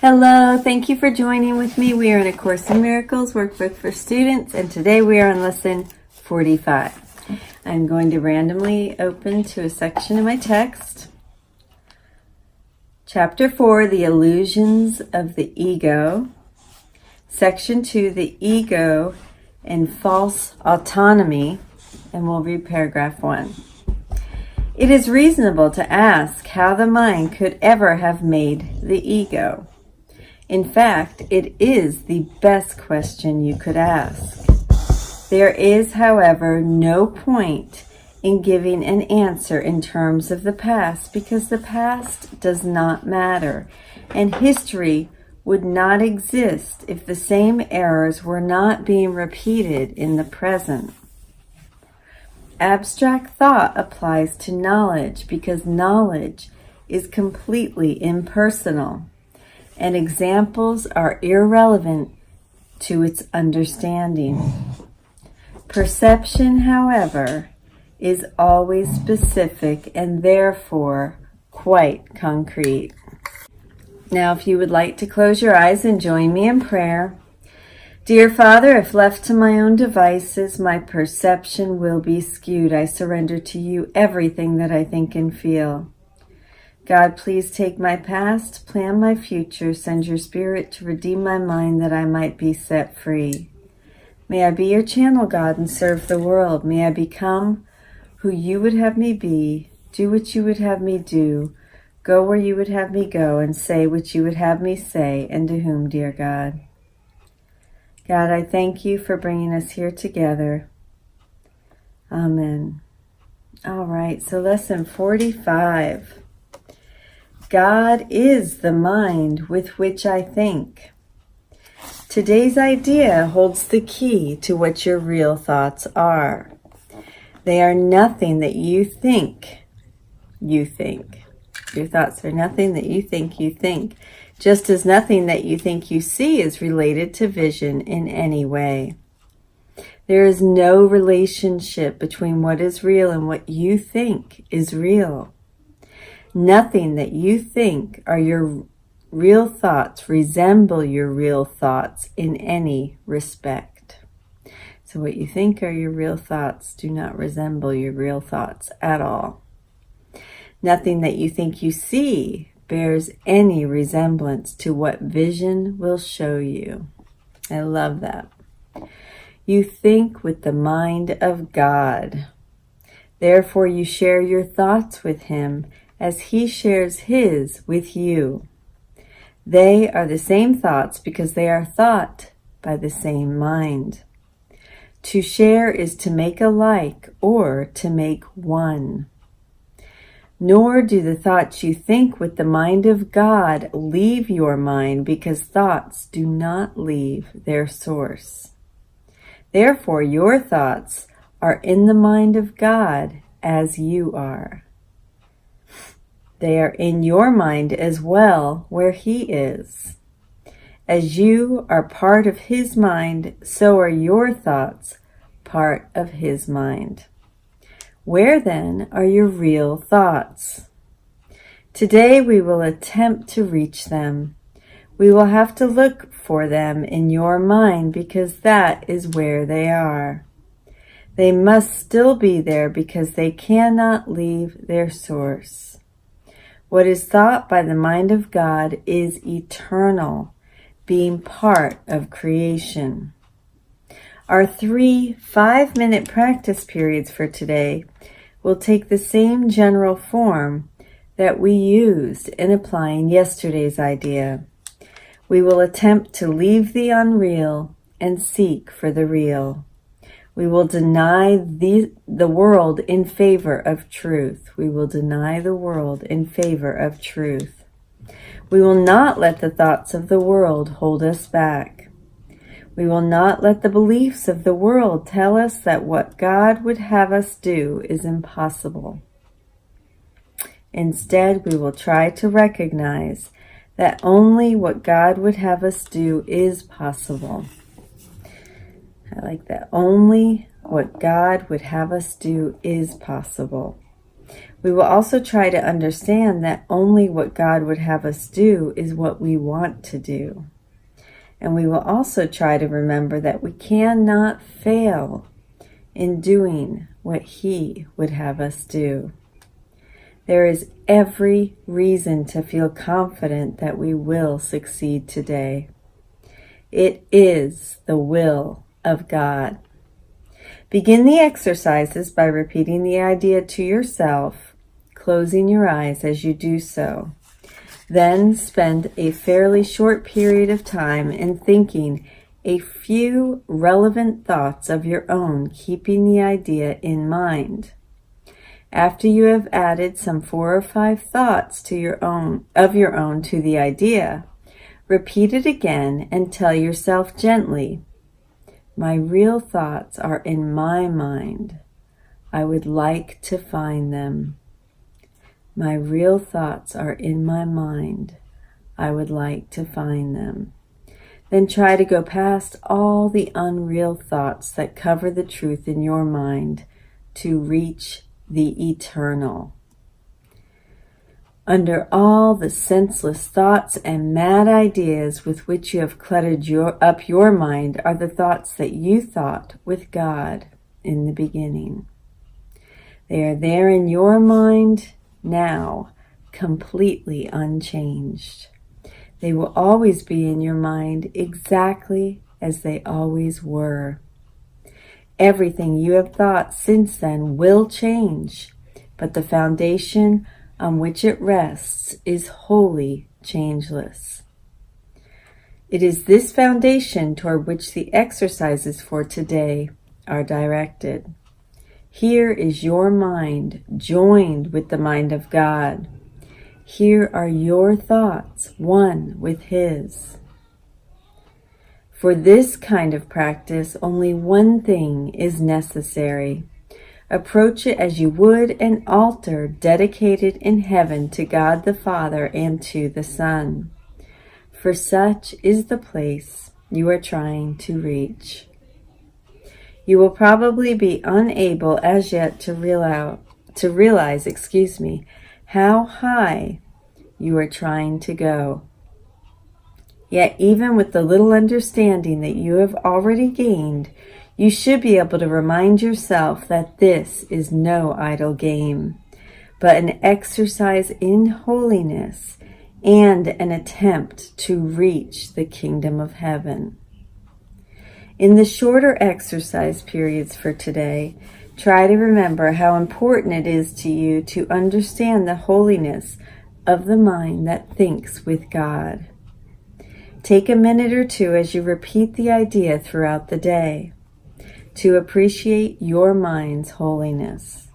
Hello, thank you for joining with me. We are in A Course in Miracles workbook for students, and today we are on lesson 45. I'm going to randomly open to a section of my text. Chapter 4, The Illusions of the Ego. Section 2, The Ego and False Autonomy, and we'll read paragraph 1. It is reasonable to ask how the mind could ever have made the ego. In fact, it is the best question you could ask. There is, however, no point in giving an answer in terms of the past because the past does not matter, and history would not exist if the same errors were not being repeated in the present. Abstract thought applies to knowledge because knowledge is completely impersonal, and examples are irrelevant to its understanding. Perception, however, is always specific and therefore quite concrete. Now, if you would like to close your eyes and join me in prayer. Dear Father, if left to my own devices, my perception will be skewed. I surrender to you everything that I think and feel. God, please take my past, plan my future, send your spirit to redeem my mind that I might be set free. May I be your channel, God, and serve the world. May I become who you would have me be, do what you would have me do, go where you would have me go, and say what you would have me say, and to whom, dear God. God, I thank you for bringing us here together. Amen. All right, so lesson 45. God is the mind with which I think. Today's idea holds the key to what your real thoughts are. They are nothing that you think you think. Your thoughts are nothing that you think, just as nothing that you think you see is related to vision in any way. There is no relationship between what is real and what you think is real. Nothing that you think are your real thoughts resemble your real thoughts in any respect. So what you think are your real thoughts do not resemble your real thoughts at all. Nothing that you think you see bears any resemblance to what vision will show you. I love that. You think with the mind of God. Therefore you share your thoughts with him as he shares his with you. They are the same thoughts because they are thought by the same mind. To share is to make alike or to make one. Nor do the thoughts you think with the mind of God leave your mind because thoughts do not leave their source. Therefore, your thoughts are in the mind of God as you are. They are in your mind as well where he is. As you are part of his mind, so are your thoughts part of his mind. Where then are your real thoughts? Today we will attempt to reach them. We will have to look for them in your mind because that is where they are. They must still be there because they cannot leave their source. What is thought by the mind of God is eternal, being part of creation. Our 3 5-minute practice periods for today will take the same general form that we used in applying yesterday's idea. We will attempt to leave the unreal and seek for the real. We will deny the world in favor of truth. We will deny the world in favor of truth. We will not let the thoughts of the world hold us back. We will not let the beliefs of the world tell us that what God would have us do is impossible. Instead, we will try to recognize that only what God would have us do is possible. I like that. Only what God would have us do is possible. We will also try to understand that only what God would have us do is what we want to do. And we will also try to remember that we cannot fail in doing what He would have us do. There is every reason to feel confident that we will succeed today. It is the will of God. Begin the exercises by repeating the idea to yourself, closing your eyes as you do so. Then spend a fairly short period of time in thinking a few relevant thoughts of your own, keeping the idea in mind. After you have added some 4 or 5 thoughts to your own to the idea, repeat it again and tell yourself gently, "My real thoughts are in my mind. I would like to find them. My real thoughts are in my mind. I would like to find them." Then try to go past all the unreal thoughts that cover the truth in your mind to reach the eternal. Under all the senseless thoughts and mad ideas with which you have cluttered up your mind are the thoughts that you thought with God in the beginning. They are there in your mind now, completely unchanged. They will always be in your mind exactly as they always were. Everything you have thought since then will change, but the foundation on which it rests is wholly changeless. It is this foundation toward which the exercises for today are directed. Here is your mind joined with the mind of God. Here are your thoughts, one with His. For this kind of practice, only one thing is necessary. Approach it as you would an altar dedicated in heaven to God the Father and to the Son. For such is the place you are trying to reach. You will probably be unable as yet to realize, how high you are trying to go. Yet even with the little understanding that you have already gained, you should be able to remind yourself that this is no idle game, but an exercise in holiness and an attempt to reach the kingdom of heaven. In the shorter exercise periods for today, try to remember how important it is to you to understand the holiness of the mind that thinks with God. Take a minute or two as you repeat the idea throughout the day to appreciate your mind's holiness.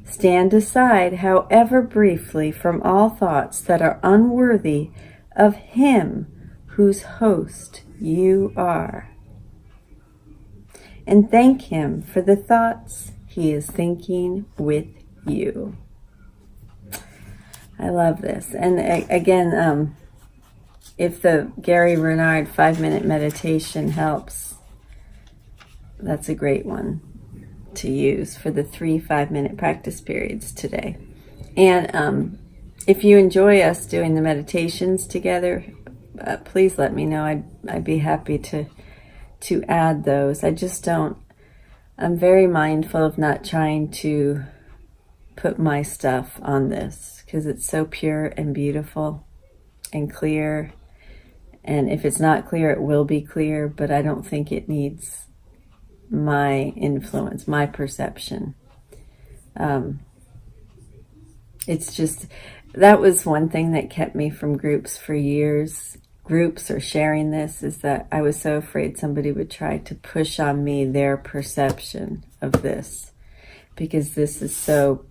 Stand aside, however briefly, from all thoughts that are unworthy of Him whose host you are. And thank Him for the thoughts He is thinking with you. I love this. And again, if the Gary Renard 5-minute meditation helps, that's a great one to use for the 3 5-minute practice periods today. And if you enjoy us doing the meditations together, please let me know. I'd be happy to add those. I'm very mindful of not trying to put my stuff on this because it's so pure and beautiful and clear. And if it's not clear, it will be clear, but I don't think it needs my influence, my perception. It's just, that was one thing that kept me from groups for years. Groups or sharing this is that I was so afraid somebody would try to push on me their perception of this, because this is so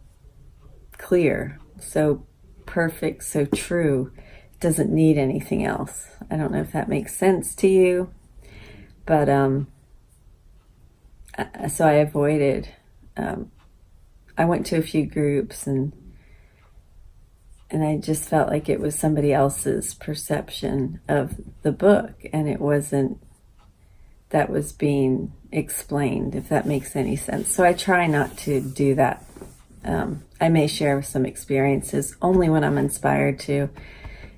clear, so perfect, so true. It doesn't need anything else. I don't know if that makes sense to you, but so I avoided. I went to a few groups and I just felt like it was somebody else's perception of the book, and it wasn't that was being explained, if that makes any sense. So I try not to do that I may share some experiences only when I'm inspired to.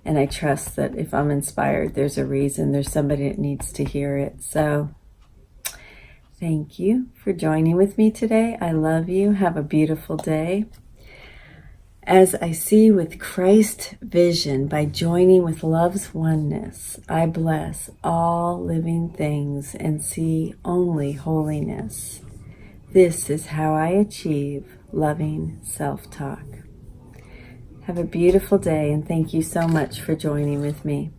And I trust that if I'm inspired, there's a reason, there's somebody that needs to hear it. So thank you for joining with me today. I love you. Have a beautiful day. As I see with Christ's vision, by joining with love's oneness, I bless all living things and see only holiness. This is how I achieve loving self-talk. Have a beautiful day, and thank you so much for joining with me.